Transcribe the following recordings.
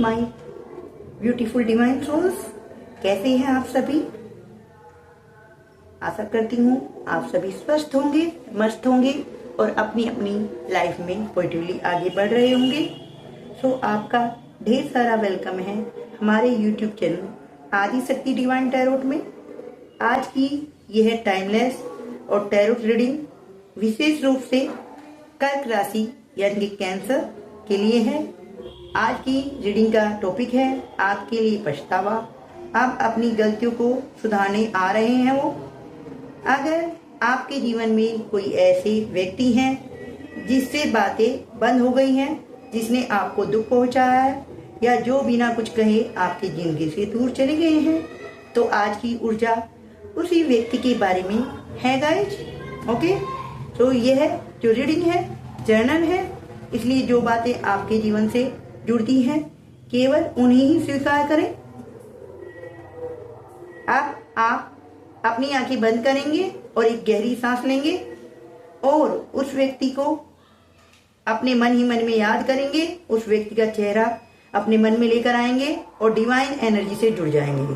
My beautiful divine souls. कैसे हैं आप सभी? आशा करती हूँ आप सभी स्वस्थ होंगे, मस्त होंगे और अपनी अपनी लाइफ में पॉजिटिवली आगे बढ़ रहे होंगे। सो आपका ढेर सारा वेलकम है हमारे YouTube channel Adishakti divine tarot में। आज की यह टाइमलेस और टैरोट रीडिंग विशेष रूप से कर्क राशि यानी कि कैंसर के लिए है। आज की रीडिंग का टॉपिक है आपके लिए पछतावा। आप अपनी गलतियों को सुधारने आ रहे हैं वो। अगर आपके जीवन में कोई ऐसे व्यक्ति हैं जिससे बातें बंद हो गई हैं, जिसने आपको दुख पहुंचाया है या जो बिना कुछ कहे आपकी जिंदगी से दूर चले गए हैं, तो आज की ऊर्जा उसी व्यक्ति के बारे में है गाइज। ओके, तो यह जो रीडिंग है जर्नल है, इसलिए जो बातें आपके जीवन से जुड़ती हैं केवल उन्हें ही स्वीकार करें। अब आप अपनी आंखें बंद करेंगे और एक गहरी सांस लेंगे और उस व्यक्ति को अपने मन ही मन में याद करेंगे। उस व्यक्ति का चेहरा अपने मन में लेकर आएंगे और डिवाइन एनर्जी से जुड़ जाएंगे।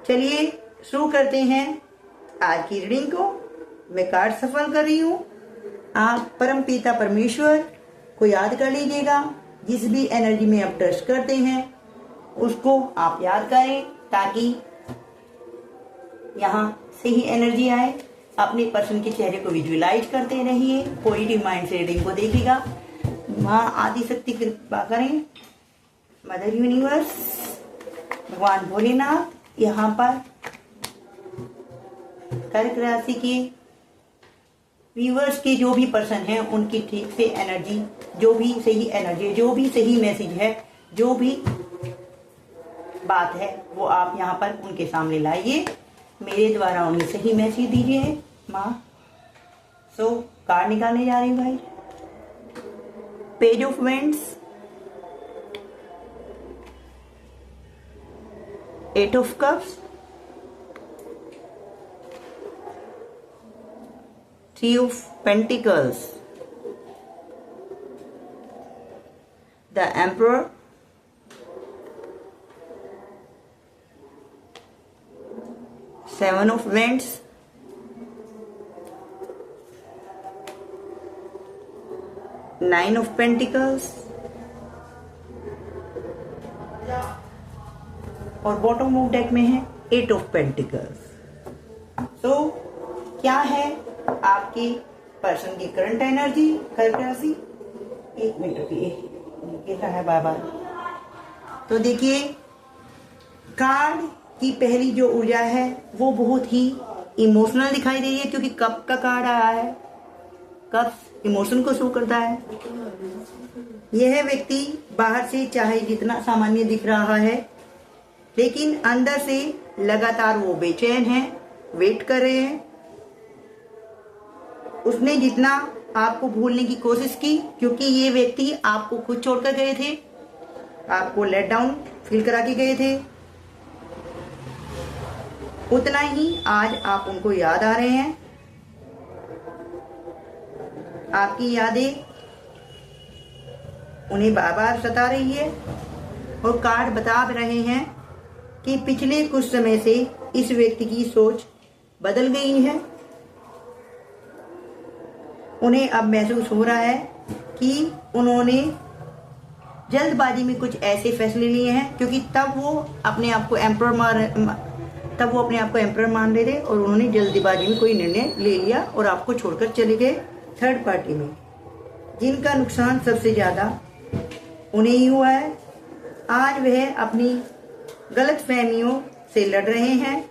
चलिए शुरू करते हैं आज की रीडिंग को। मैं कार्ड सफल कर रही हूँ। आप परम पिता परमेश्वर को याद कर लीजिएगा। जिस भी एनर्जी में आप ट्रस्ट करते हैं उसको आप याद करें ताकि यहाँ सही एनर्जी आए। अपने पर्सन के चेहरे को विजुअलाइज करते रहिए। पॉजिटिव माइंड से रीडिंग को देखिएगा। माँ आदिशक्ति कृपा करें। मदर यूनिवर्स, भगवान भोलेनाथ यहाँ पर कर्क राशि के व्यूअर्स के जो भी पर्सन हैं उनकी ठीक से एनर्जी, जो भी सही एनर्जी, जो भी सही मैसेज है, जो भी बात है वो आप यहाँ पर उनके सामने लाइए। मेरे द्वारा उन्हें सही मैसेज दीजिए माँ। सो कार्ड निकालने जा रही हूँ भाई। Page of vents, 8 of cups, 3 of Pentacles, the Emperor, Seven of Wands, Nine of Pentacles और बॉटम ऑफ डेक में है 8 of Pentacles। तो क्या है आपके पर्सन की करंट एनर्जी कर्क राशि? एक मिनट रुकिए, लिखा है बाबा। तो देखिए कार्ड की पहली जो ऊर्जा है वो बहुत ही इमोशनल दिखाई दे रही है क्योंकि कप का कार्ड आया है। कप इमोशन को शो करता है। यह व्यक्ति बाहर से चाहे जितना सामान्य दिख रहा है लेकिन अंदर से लगातार वो बेचैन है, वेट कर रहे हैं। उसने जितना आपको भूलने की कोशिश की क्योंकि ये व्यक्ति आपको खुद छोड़कर गए थे, आपको लेट डाउन फील करा के गए थे, उतना ही आज आप उनको याद आ रहे हैं। आपकी यादें उन्हें बार बार सता रही है और कार्ड बता रहे हैं कि पिछले कुछ समय से इस व्यक्ति की सोच बदल गई है। उन्हें अब महसूस हो रहा है कि उन्होंने जल्दबाजी में कुछ ऐसे फैसले लिए हैं क्योंकि तब वो अपने आप को एम्परर मान रहे थे और उन्होंने जल्दबाजी में कोई निर्णय ले लिया और आपको छोड़कर चले गए थर्ड पार्टी में, जिनका नुकसान सबसे ज्यादा उन्हें ही हुआ है। आज वह अपनी गलत फहमियों से लड़ रहे हैं।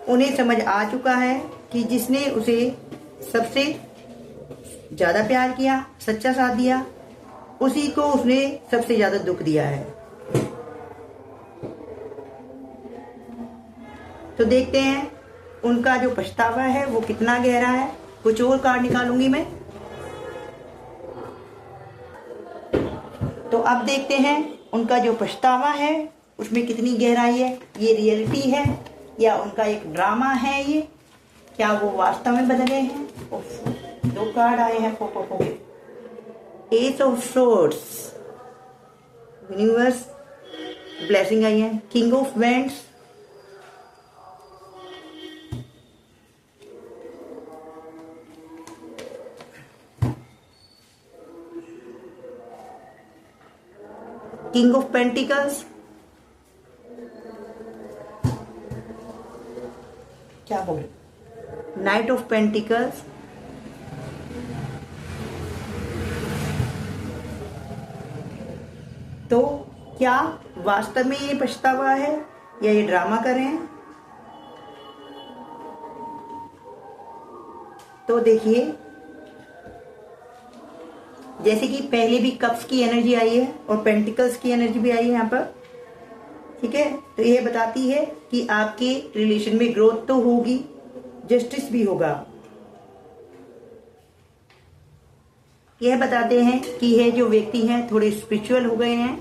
उन्हें समझ आ चुका है कि जिसने उसे सबसे ज्यादा प्यार किया, सच्चा साथ दिया, उसी को उसने सबसे ज्यादा दुख दिया है। तो देखते हैं उनका जो पछतावा है वो कितना गहरा है। कुछ और कार्ड निकालूंगी मैं। तो अब देखते हैं उनका जो पछतावा है उसमें कितनी गहराई है। ये रियलिटी है या उनका एक ड्रामा है? ये क्या वो वास्तव में बदले हैं? दो कार्ड आए हैं। Ace of swords, universe blessing आई है। King of wands, king of pentacles, क्या बोले, नाइट ऑफ पेंटिकल्स, तो क्या वास्तव में ये पछतावा है या ये ड्रामा कर रहे हैं? तो देखिए, जैसे कि पहले भी कप्स की एनर्जी आई है और पेंटिकल्स की एनर्जी भी आई है यहाँ पर, ठीक है। तो यह बताती है कि आपके रिलेशन में ग्रोथ तो होगी, जस्टिस भी होगा। यह बताते हैं कि यह जो व्यक्ति हैं थोड़े स्पिरिचुअल हो गए हैं,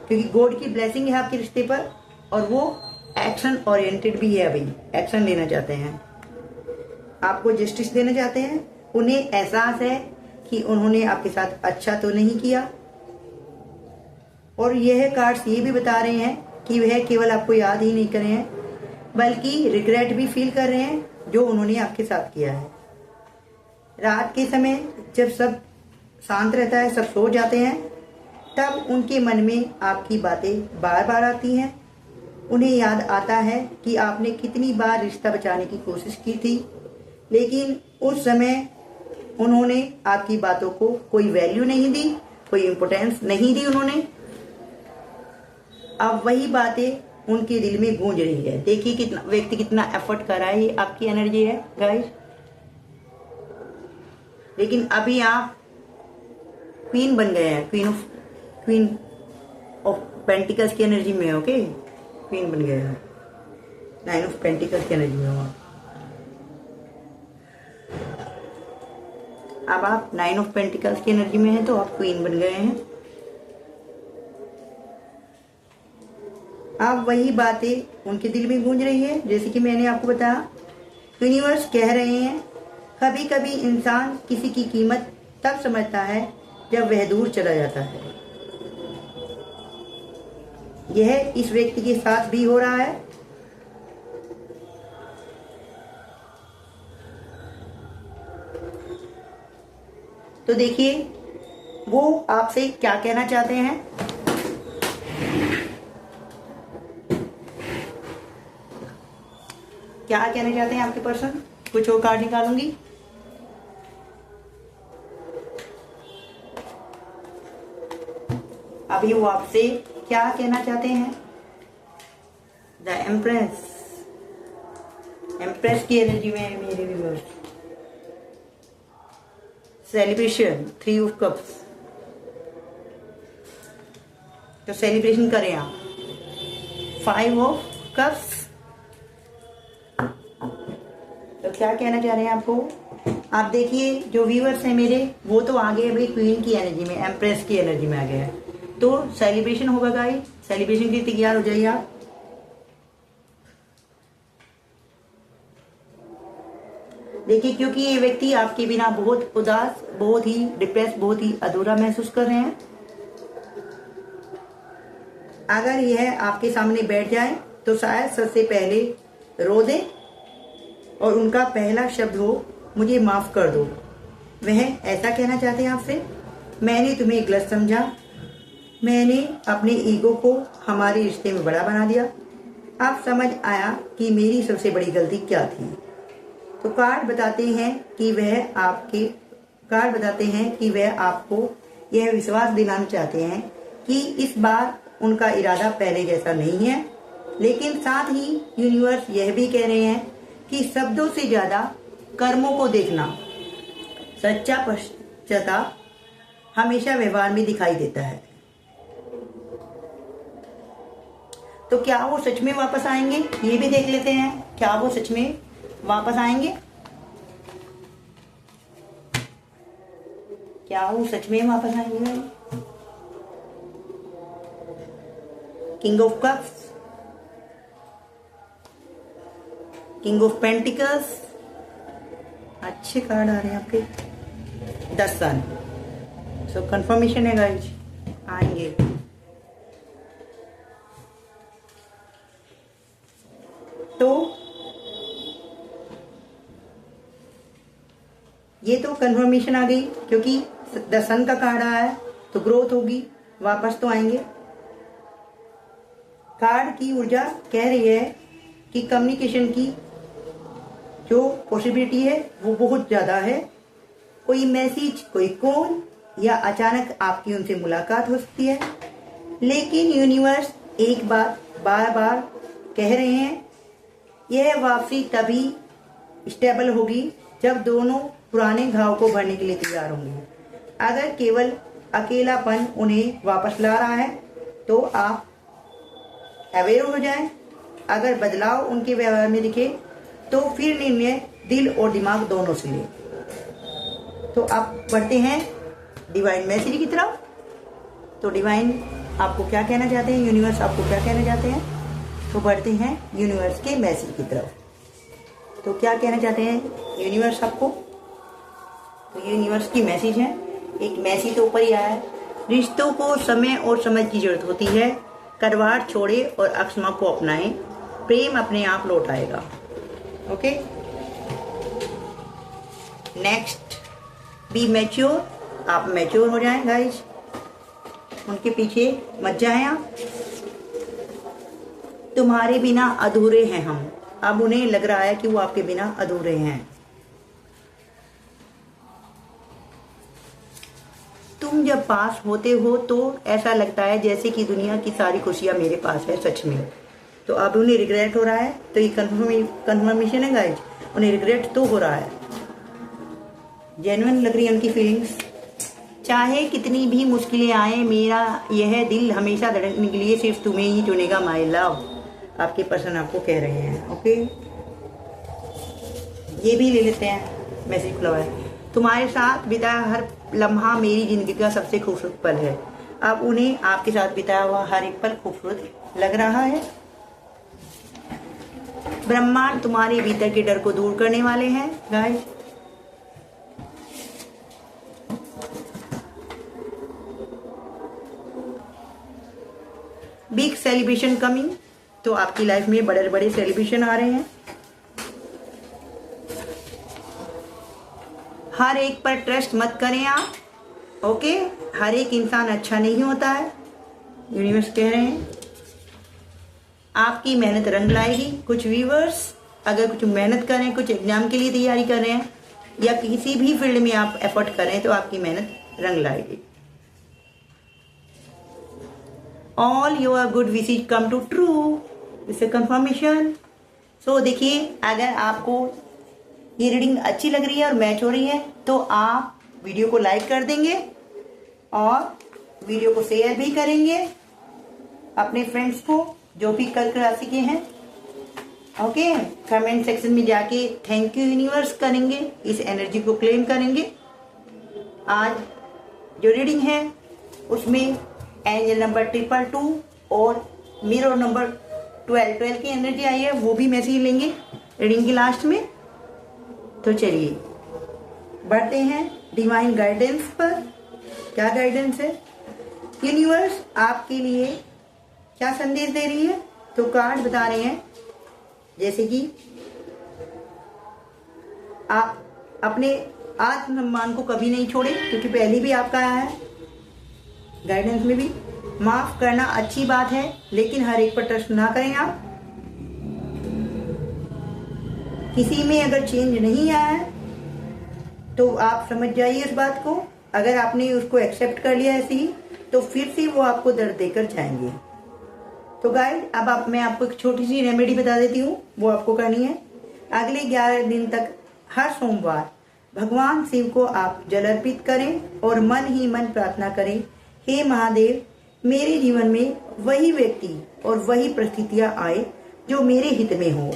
क्योंकि गॉड की ब्लेसिंग है आपके रिश्ते पर, और वो एक्शन ओरिएंटेड भी है। अभी एक्शन लेना चाहते हैं, आपको जस्टिस देना चाहते हैं। उन्हें एहसास है कि उन्होंने आपके साथ अच्छा तो नहीं किया, और यह कार्ड्स ये भी बता रहे हैं कि वह केवल आपको याद ही नहीं कर रहे हैं, बल्कि रिग्रेट भी फील कर रहे हैं जो उन्होंने आपके साथ किया है। रात के समय जब सब शांत रहता है, सब सो जाते हैं, तब उनके मन में आपकी बातें बार बार आती हैं। उन्हें याद आता है कि आपने कितनी बार रिश्ता बचाने की कोशिश की थी, लेकिन उस समय उन्होंने आपकी बातों को कोई वैल्यू नहीं दी, कोई इम्पोर्टेंस नहीं दी उन्होंने। अब वही बातें उनके दिल में गूंज रही है। देखिए कितना व्यक्ति कितना एफर्ट कर रहा है, ये आपकी एनर्जी है गाइस। लेकिन अभी आप क्वीन बन गए हैं, क्वीन ऑफ पेंटिकल्स की एनर्जी में, ओके, क्वीन बन गए हैं, 9 ऑफ पेंटिकल्स की एनर्जी में हो। अब आप 9 ऑफ पेंटिकल्स की एनर्जी में हैं, तो आप क्वीन बन गए हैं। अब वही बातें उनके दिल में गूंज रही है, जैसे कि मैंने आपको बताया। यूनिवर्स कह रहे हैं कभी कभी इंसान किसी की कीमत तब समझता है जब वह दूर चला जाता है। यह इस व्यक्ति के साथ भी हो रहा है। तो देखिए वो आपसे क्या कहना चाहते हैं। क्या कहना चाहते हैं आपके पर्सन? कुछ और कार्ड निकालूंगी। अभी वो आपसे क्या कहना चाहते हैं? द एम्प्रेस, एम्प्रेस की एनर्जी में है मेरे व्यूअर्स। सेलिब्रेशन, 3 ऑफ कप्स, तो सेलिब्रेशन करें आप। 5 ऑफ कप्स, तो क्या कहना चाह रहे हैं आपको? आप देखिए जो व्यूअर्स हैं मेरे, वो तो आ गए भाई क्वीन की एनर्जी में, एम्प्रेस की एनर्जी में आ गए हैं। तो सेलिब्रेशन होगा गाइस, सेलिब्रेशन के लिए तैयार हो जाइए आप। देखिए क्योंकि ये व्यक्ति आपके बिना बहुत उदास, बहुत ही डिप्रेस, बहुत ही अधूरा महसूस कर रहे हैं। अगर यह आपके सामने बैठ जाए तो शायद सबसे पहले रो दे और उनका पहला शब्द हो मुझे माफ कर दो। वह ऐसा कहना चाहते हैं आपसे, मैंने तुम्हें गलत समझा, मैंने अपने ईगो को हमारे रिश्ते में बड़ा बना दिया। अब समझ आया कि मेरी सबसे बड़ी गलती क्या थी। तो कार्ड बताते हैं कि वह आपको यह विश्वास दिलाना चाहते हैं कि इस बार उनका इरादा पहले जैसा नहीं है। लेकिन साथ ही यूनिवर्स यह भी कह रहे हैं कि शब्दों से ज्यादा कर्मों को देखना। सच्चा पश्चाताप हमेशा व्यवहार में दिखाई देता है। तो क्या वो सच में वापस आएंगे, ये भी देख लेते हैं। क्या वो सच में वापस आएंगे? क्या वो सच में वापस आएंगे? King of cups, king of pentacles, अच्छे कार्ड आ रहे हैं आपके। 10 सन, सो कंफर्मेशन है गाइस, आएंगे। तो ये तो कंफर्मेशन आ गई, क्योंकि द सन का कार्ड आया है तो ग्रोथ होगी, वापस तो आएंगे। कार्ड की ऊर्जा कह रही है कि कम्युनिकेशन की जो पॉसिबिलिटी है वो बहुत ज्यादा है। कोई मैसेज, कोई कॉल या अचानक आपकी उनसे मुलाकात हो सकती है। लेकिन यूनिवर्स एक बात बार बार कह रहे हैं, यह वापसी तभी स्टेबल होगी जब दोनों पुराने घाव को भरने के लिए तैयार होंगे। अगर केवल अकेलापन उन्हें वापस ला रहा है तो आप अवेयर हो जाएं। अगर बदलाव उनके व्यवहार में दिखे तो फिर निर्णय दिल और दिमाग दोनों से लें। तो आप बढ़ते हैं डिवाइन मैसेज की तरफ। तो डिवाइन आपको क्या कहना चाहते हैं, यूनिवर्स आपको क्या कहना चाहते हैं, तो बढ़ते हैं यूनिवर्स के मैसेज की तरफ। तो क्या कहना चाहते हैं यूनिवर्स आपको, तो यूनिवर्स की मैसेज है। एक मैसेज तो ऊपर ही आया है, रिश्तों को समय और समझ की जरूरत होती है। करवाट छोड़े और अक्षमा को अपनाएं, प्रेम अपने आप लौट आएगा। ओके, नेक्स्ट, बी मैच्योर, आप मैच्योर हो जाएं गाइस, उनके पीछे मत जाएं आप। तुम्हारे बिना अधूरे हैं हम, अब उन्हें लग रहा है कि वो आपके बिना अधूरे हैं। तुम जब पास होते हो तो ऐसा लगता है जैसे कि दुनिया की सारी खुशियां मेरे पास है सच में। तो अब उन्हें रिग्रेट हो रहा है, तो ये कंफर्मेशन है गाइज, उन्हें रिग्रेट तो हो रहा है। जेन्युइन लग रही है उनकी फीलिंग्स। चाहे कितनी भी मुश्किलें आए, मेरा यह दिल हमेशा धड़कने के लिए सिर्फ तुम्हें ही चुनेगा माय लव, आपके पर्सन आपको कह रहे हैं। ओके, ये भी ले लेते हैं, मैसेज खुला हुआ है। तुम्हारे साथ बिताया हर लम्हा मेरी जिंदगी का सबसे खूबसूरत पल है। अब उन्हें आपके साथ बिताया हुआ हर एक पल खूबसूरत लग रहा है। ब्रह्मांड तुम्हारे भीतर के डर को दूर करने वाले हैं गाइस। बिग सेलिब्रेशन कमिंग, तो आपकी लाइफ में बड़े बड़े सेलिब्रेशन आ रहे हैं। हर एक पर ट्रस्ट मत करें आप, ओके, हर एक इंसान अच्छा नहीं होता है, यूनिवर्स कह रहे हैं। आपकी मेहनत रंग लाएगी। कुछ व्यूअर्स अगर कुछ मेहनत करें, कुछ एग्जाम के लिए तैयारी कर रहे हैं या किसी भी फील्ड में आप एफर्ट करें तो आपकी मेहनत रंग लाएगी। All your good wishes come to true, इससे कंफर्मेशन। सो देखिए, अगर आपको ये रीडिंग अच्छी लग रही है और मैच हो रही है तो आप वीडियो को लाइक कर देंगे और वीडियो को शेयर भी करेंगे अपने फ्रेंड्स को जो भी कर्क राशि के हैं। ओके, कमेंट सेक्शन में जाके थैंक यू यूनिवर्स करेंगे, इस एनर्जी को क्लेम करेंगे। आज जो रीडिंग है उसमें एंजल नंबर 222 और मिरर नंबर 12 की एनर्जी आई है, वो भी मैसेज लेंगे रीडिंग की लास्ट में। तो चलिए बढ़ते हैं डिवाइन गाइडेंस पर। क्या गाइडेंस है, यूनिवर्स आपके लिए क्या संदेश दे रही है, तो कार्ड बता रहे हैं जैसे कि आप अपने आत्मसम्मान को कभी नहीं छोड़े, क्योंकि पहले भी आपका आया है गाइडेंस में भी। माफ करना अच्छी बात है लेकिन हर एक पर ट्रस्ट ना करें आप। किसी में अगर चेंज नहीं आया है तो आप समझ जाइए उस बात को। अगर आपने उसको एक्सेप्ट कर लिया ऐसे ही तो फिर से वो आपको दर्द देकर जाएंगे। तो गाइड, अब मैं आपको एक छोटी सी रेमेडी बता देती हूँ, वो आपको करनी है। अगले 11 दिन तक हर सोमवार भगवान शिव को आप जल अर्पित करें और मन ही मन प्रार्थना करें, हे महादेव, मेरे जीवन में वही व्यक्ति और वही परिस्थितियां आए जो मेरे हित में हो।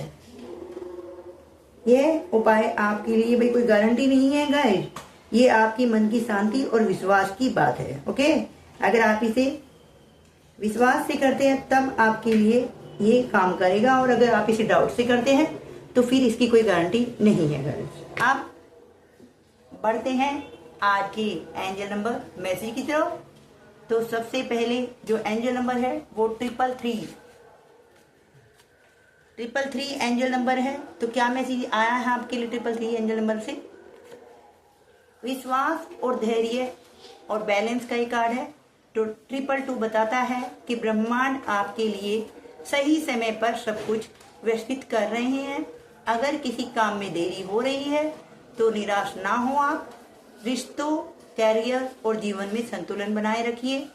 यह उपाय आपके लिए भाई कोई गारंटी नहीं है गाइस, ये आपकी मन की शांति और विश्वास की बात है। ओके, अगर आप इसे विश्वास से करते हैं तब आपके लिए ये काम करेगा, और अगर आप इसे डाउट से करते हैं तो फिर इसकी कोई गारंटी नहीं है गाइस। अब बढ़ते हैं आज की एंजल नंबर मैसेज की तरफ। तो सबसे पहले जो एंजल नंबर है वो 333। 333 एंजल नंबर है। तो क्या मैसेज आया है आपके लिए 333 एंजल नंबर से? विश्वास और धैर्य और बैलेंस का ये कार्ड है। तो 222 बताता है कि ब्रह्मांड आपके लिए सही समय पर सब कुछ व्यवस्थित कर रहे हैं। अगर किसी काम में देरी हो रही है तो निराश ना हो आप। रिश्तों, कैरियर और जीवन में संतुलन बनाए रखिए।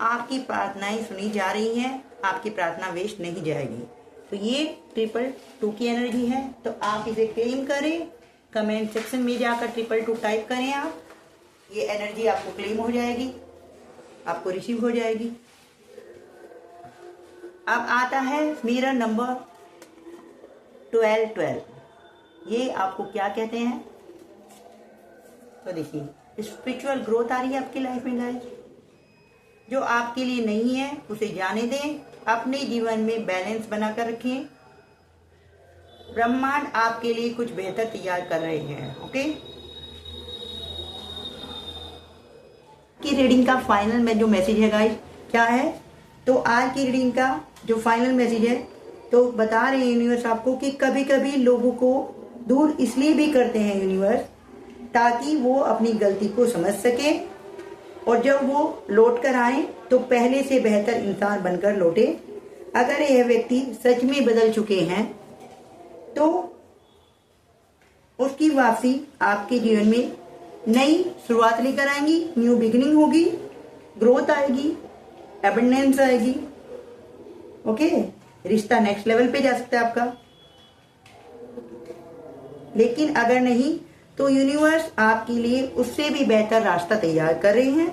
आपकी प्रार्थनाएं सुनी जा रही हैं, आपकी प्रार्थना वेस्ट नहीं जाएगी। तो ये 222 की एनर्जी है। तो आप इसे क्लेम करें, कमेंट सेक्शन में जाकर 222 टाइप करें आप। ये एनर्जी आपको क्लेम हो जाएगी, आपको रिसीव हो जाएगी। अब आता है मिरर नंबर 1212। ये आपको क्या कहते हैं? तो देखिए, स्पिरिचुअल ग्रोथ आ रही है आपकी लाइफ में गाइस। जो आपके लिए नहीं है उसे जाने दें, अपने जीवन में बैलेंस बनाकर रखें। ब्रह्मांड आपके लिए कुछ बेहतर तैयार कर रहे हैं। ओके, की रीडिंग का फाइनल में जो मैसेज है गाइस क्या है? तो आज की रीडिंग का जो फाइनल मैसेज है तो बता रहे हैं यूनिवर्स आपको कि कभी कभी लोगों को दूर इसलिए भी करते हैं यूनिवर्स ताकि वो अपनी गलती को समझ सके और जब वो लौट कर आए तो पहले से बेहतर इंसान बनकर लौटे। अगर यह व्यक्ति सच में बदल चुके हैं तो उसकी वापसी आपके जीवन में नई शुरुआत लेकर आएंगी, न्यू बिगिनिंग होगी, ग्रोथ आएगी, एबंडेंस आएगी। ओके, रिश्ता नेक्स्ट लेवल पे जा सकता है आपका। लेकिन अगर नहीं तो यूनिवर्स आपके लिए उससे भी बेहतर रास्ता तैयार कर रहे हैं।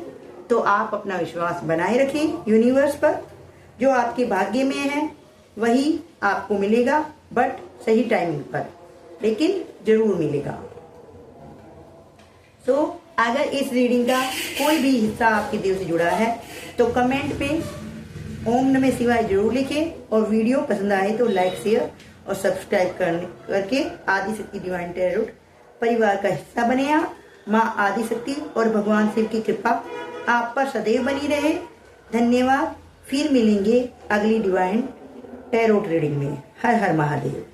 तो आप अपना विश्वास बनाए रखें यूनिवर्स पर। जो आपके भाग्य में है वही आपको मिलेगा, बट सही टाइमिंग पर, लेकिन जरूर मिलेगा। तो अगर इस रीडिंग का कोई भी हिस्सा आपके दिल से जुड़ा है तो कमेंट पे ओम नमः शिवाय जरूर लिखें और वीडियो पसंद आए तो लाइक, शेयर और सब्सक्राइब करके आदिशक्ति डिवाइन टैरोट परिवार का हिस्सा बने। आप माँ आदिशक्ति और भगवान शिव की कृपा आप पर सदैव बनी रहे। धन्यवाद। फिर मिलेंगे अगली डिवाइन टैरोट रीडिंग में। हर हर महादेव।